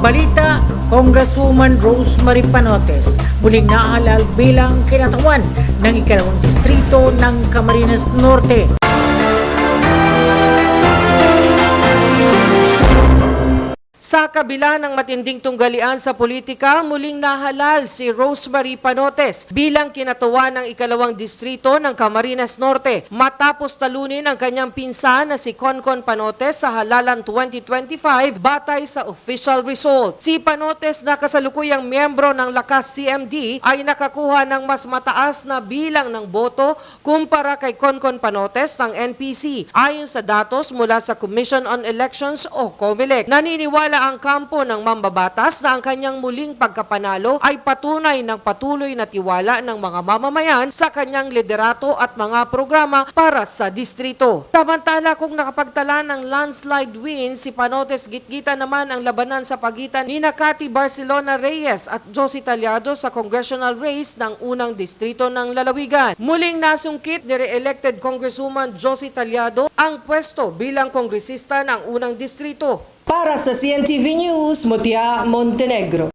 Balita, Congresswoman Rosemary Panotes muling nahalal bilang kinatawan ng ikalawang distrito ng Camarines Norte. Sa kabila ng matinding tunggalian sa politika, muling nahalal si Rosemary Panotes bilang kinatuwa ng ikalawang distrito ng Camarines Norte matapos talunin ang kanyang pinsan na si Concon Panotes sa halalan 2025 batay sa official result. Si Panotes na kasalukuyang miyembro ng Lakas CMD ay nakakuha ng mas mataas na bilang ng boto kumpara kay Concon Panotes ng NPC ayon sa datos mula sa Commission on Elections o COMELEC. Naniniwala ang kampo ng mambabatas na ang kanyang muling pagkapanalo ay patunay ng patuloy na tiwala ng mga mamamayan sa kanyang liderato at mga programa para sa distrito. Samantala kung nakapagtala ng landslide win, si Panotes gitgita naman ang labanan sa pagitan ni Cathy Barcelona Reyes at Josie Talyado sa congressional race ng unang distrito ng Lalawigan. Muling nasungkit ni re-elected Congresswoman Josie Talyado ang pwesto bilang kongresista ng unang distrito. Para sa CNTV News, Mutia Montenegro.